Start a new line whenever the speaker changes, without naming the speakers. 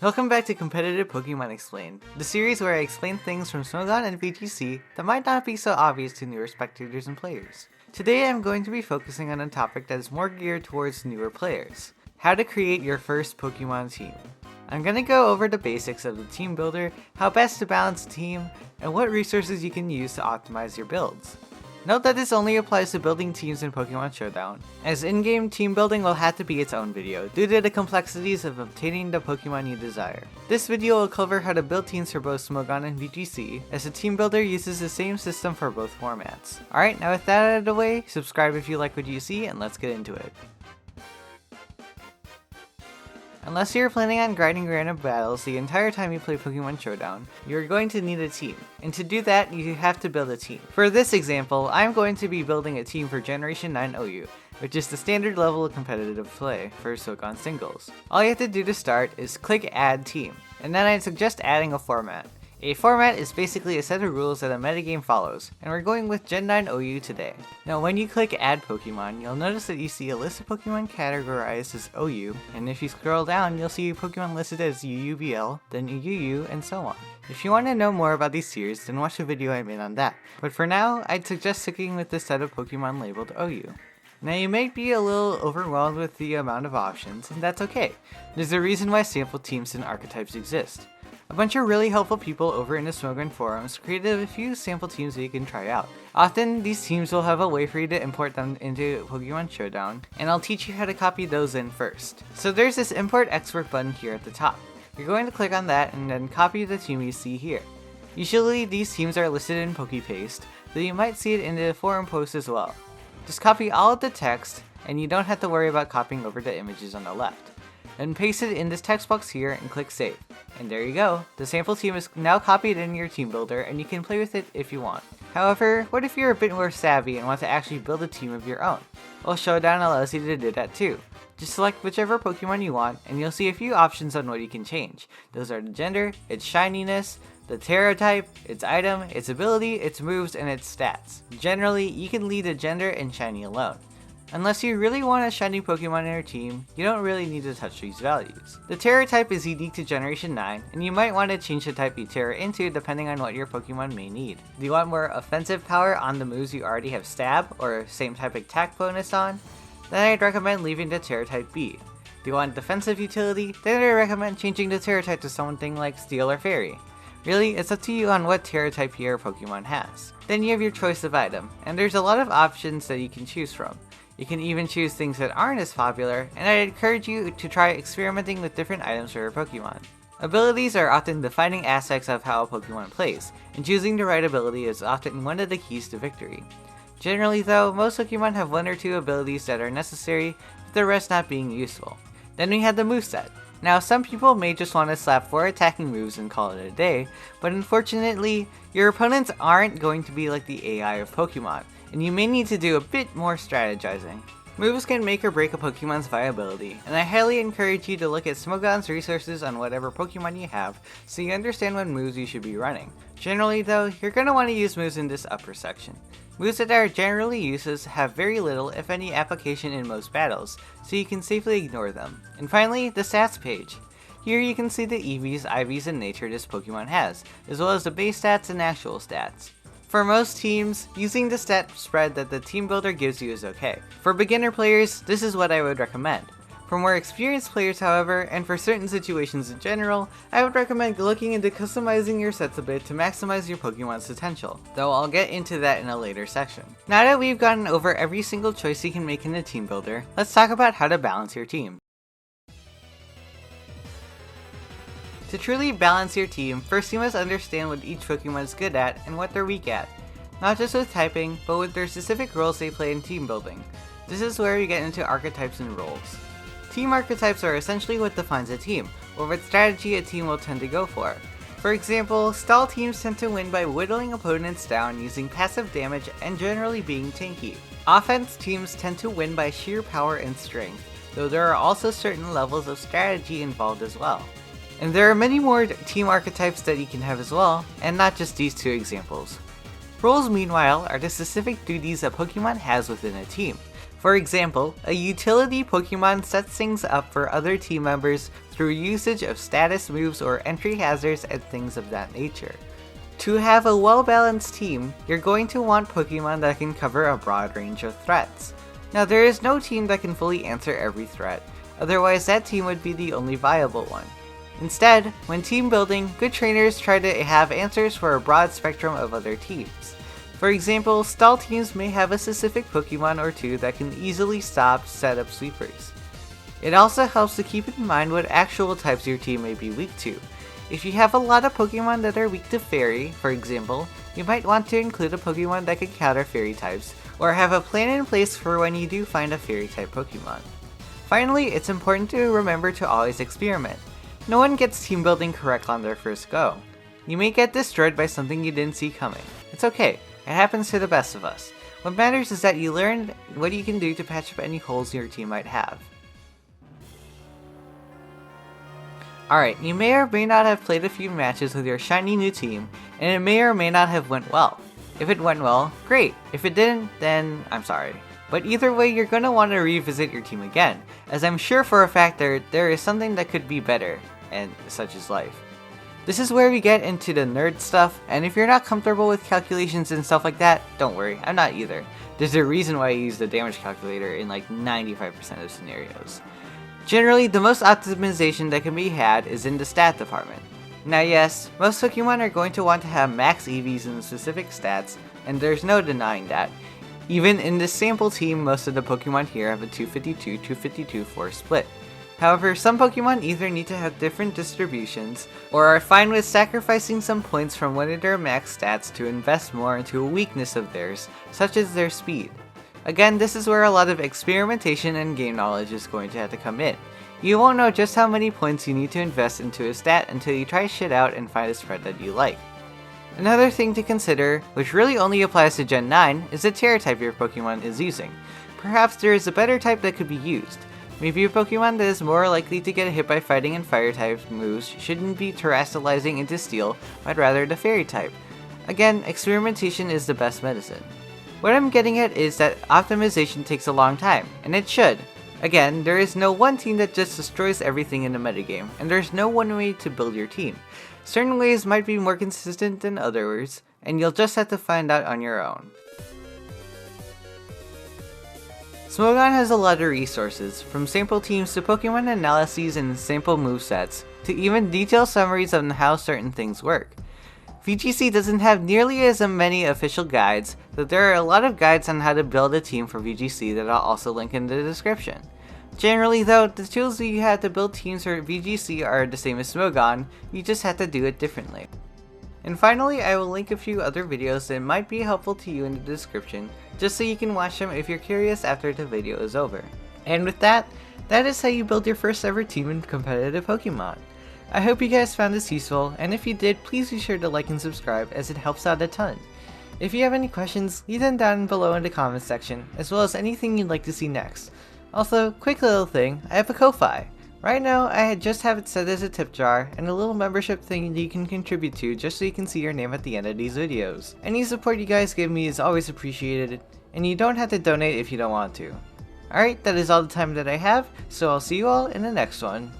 Welcome back to Competitive Pokémon Explained, the series where I explain things from Smogon and VGC that might not be so obvious to newer spectators and players. Today I'm going to be focusing on a topic that is more geared towards newer players: how to create your first Pokémon team. I'm going to go over the basics of the team builder, how best to balance a team, and what resources you can use to optimize your builds. Note that this only applies to building teams in Pokemon Showdown, as in-game team building will have to be its own video due to the complexities of obtaining the Pokemon you desire. This video will cover how to build teams for both Smogon and VGC, as the team builder uses the same system for both formats. Alright, now with that out of the way, subscribe if you like what you see, and let's get into it. Unless you're planning on grinding random battles the entire time you play Pokemon Showdown, you're going to need a team. And to do that, you have to build a team. For this example, I'm going to be building a team for Generation 9 OU, which is the standard level of competitive play for Smogon singles. All you have to do to start is click Add Team, and then I'd suggest adding a format. A format is basically a set of rules that a metagame follows, and we're going with Gen 9 OU today. Now when you click Add Pokemon, you'll notice that you see a list of Pokemon categorized as OU, and if you scroll down, you'll see Pokemon listed as UUBL, then UU, and so on. If you want to know more about these tiers, then watch the video I made on that. But for now, I'd suggest sticking with this set of Pokemon labeled OU. Now you might be a little overwhelmed with the amount of options, and that's okay. There's a reason why sample teams and archetypes exist. A bunch of really helpful people over in the Smogon forums created a few sample teams that you can try out. Often, these teams will have a way for you to import them into Pokemon Showdown, and I'll teach you how to copy those in first. So there's this Import Export button here at the top. You're going to click on that and then copy the team you see here. Usually, these teams are listed in PokePaste, though you might see it in the forum post as well. Just copy all of the text, and you don't have to worry about copying over the images on the left. Then paste it in this text box here and click Save. And there you go, the sample team is now copied in your team builder and you can play with it if you want. However, what if you're a bit more savvy and want to actually build a team of your own? Well, Showdown allows you to do that too. Just select whichever Pokemon you want and you'll see a few options on what you can change. Those are the gender, its shininess, the Terra type, its item, its ability, its moves, and its stats. Generally, you can leave the gender and shiny alone. Unless you really want a shiny Pokemon in your team, you don't really need to touch these values. The Terra type is unique to Generation 9, and you might want to change the type you Terra into depending on what your Pokemon may need. Do you want more offensive power on the moves you already have Stab, or same type attack bonus on? Then I'd recommend leaving the Terra type be. Do you want defensive utility? Then I'd recommend changing the Terra type to something like Steel or Fairy. Really, it's up to you on what Terra type your Pokemon has. Then you have your choice of item, and there's a lot of options that you can choose from. You can even choose things that aren't as popular, and I'd encourage you to try experimenting with different items for your Pokemon. Abilities are often defining aspects of how a Pokemon plays, and choosing the right ability is often one of the keys to victory. Generally though, most Pokemon have one or two abilities that are necessary, with the rest not being useful. Then we have the moveset. Now some people may just want to slap 4 attacking moves and call it a day, but unfortunately, your opponents aren't going to be like the AI of Pokemon, and you may need to do a bit more strategizing. Moves can make or break a Pokemon's viability, and I highly encourage you to look at Smogon's resources on whatever Pokemon you have so you understand what moves you should be running. Generally though, you're going to want to use moves in this upper section. Moves that are generally useless have very little, if any, application in most battles, so you can safely ignore them. And finally, the stats page. Here you can see the EVs, IVs, and nature this Pokemon has, as well as the base stats and actual stats. For most teams, using the stat spread that the team builder gives you is okay. For beginner players, this is what I would recommend. For more experienced players, however, and for certain situations in general, I would recommend looking into customizing your sets a bit to maximize your Pokemon's potential, though I'll get into that in a later section. Now that we've gone over every single choice you can make in the team builder, let's talk about how to balance your team. To truly balance your team, first you must understand what each Pokemon is good at and what they're weak at. Not just with typing, but with their specific roles they play in team building. This is where we get into archetypes and roles. Team archetypes are essentially what defines a team, or what strategy a team will tend to go for. For example, stall teams tend to win by whittling opponents down using passive damage and generally being tanky. Offense teams tend to win by sheer power and strength, though there are also certain levels of strategy involved as well. And there are many more team archetypes that you can have as well, and not just these two examples. Roles, meanwhile, are the specific duties a Pokemon has within a team. For example, a utility Pokemon sets things up for other team members through usage of status moves or entry hazards and things of that nature. To have a well-balanced team, you're going to want Pokemon that can cover a broad range of threats. Now, there is no team that can fully answer every threat, otherwise that team would be the only viable one. Instead, when team building, good trainers try to have answers for a broad spectrum of other teams. For example, stall teams may have a specific Pokemon or two that can easily stop setup sweepers. It also helps to keep in mind what actual types your team may be weak to. If you have a lot of Pokemon that are weak to Fairy, for example, you might want to include a Pokemon that can counter Fairy types, or have a plan in place for when you do find a Fairy type Pokemon. Finally, it's important to remember to always experiment. No one gets team building correct on their first go. You may get destroyed by something you didn't see coming. It's okay. It happens to the best of us. What matters is that you learn what you can do to patch up any holes your team might have. Alright, you may or may not have played a few matches with your shiny new team, and it may or may not have went well. If it went well, great. If it didn't, then I'm sorry. But either way, you're going to want to revisit your team again, as I'm sure for a fact there is something that could be better, and such is life. This is where we get into the nerd stuff, and if you're not comfortable with calculations and stuff like that, don't worry, I'm not either. There's a reason why I use the damage calculator in like 95% of scenarios. Generally, the most optimization that can be had is in the stat department. Now yes, most Pokemon are going to want to have max EVs in specific stats, and there's no denying that. Even in this sample team, most of the Pokemon here have a 252-252 force split. However, some Pokemon either need to have different distributions, or are fine with sacrificing some points from one of their max stats to invest more into a weakness of theirs, such as their speed. Again, this is where a lot of experimentation and game knowledge is going to have to come in. You won't know just how many points you need to invest into a stat until you try shit out and find a spread that you like. Another thing to consider, which really only applies to Gen 9, is the Terra type your Pokemon is using. Perhaps there is a better type that could be used. Maybe a Pokemon that is more likely to get hit by fighting and fire type moves shouldn't be terastallizing into steel, but rather the fairy type. Again, experimentation is the best medicine. What I'm getting at is that optimization takes a long time, and it should. Again, there is no one team that just destroys everything in the metagame, and there's no one way to build your team. Certain ways might be more consistent than others, and you'll just have to find out on your own. Smogon has a lot of resources, from sample teams to Pokemon analyses and sample movesets, to even detailed summaries on how certain things work. VGC doesn't have nearly as many official guides, but there are a lot of guides on how to build a team for VGC that I'll also link in the description. Generally though, the tools that you have to build teams for VGC are the same as Smogon, you just have to do it differently. And finally, I will link a few other videos that might be helpful to you in the description, just so you can watch them if you're curious after the video is over. And with that, that is how you build your first ever team in competitive Pokemon. I hope you guys found this useful, and if you did, please be sure to like and subscribe as it helps out a ton. If you have any questions, leave them down below in the comments section, as well as anything you'd like to see next. Also, quick little thing, I have a Ko-Fi. Right now, I just have it set as a tip jar, and a little membership thing that you can contribute to just so you can see your name at the end of these videos. Any support you guys give me is always appreciated, and you don't have to donate if you don't want to. Alright, that is all the time that I have, so I'll see you all in the next one.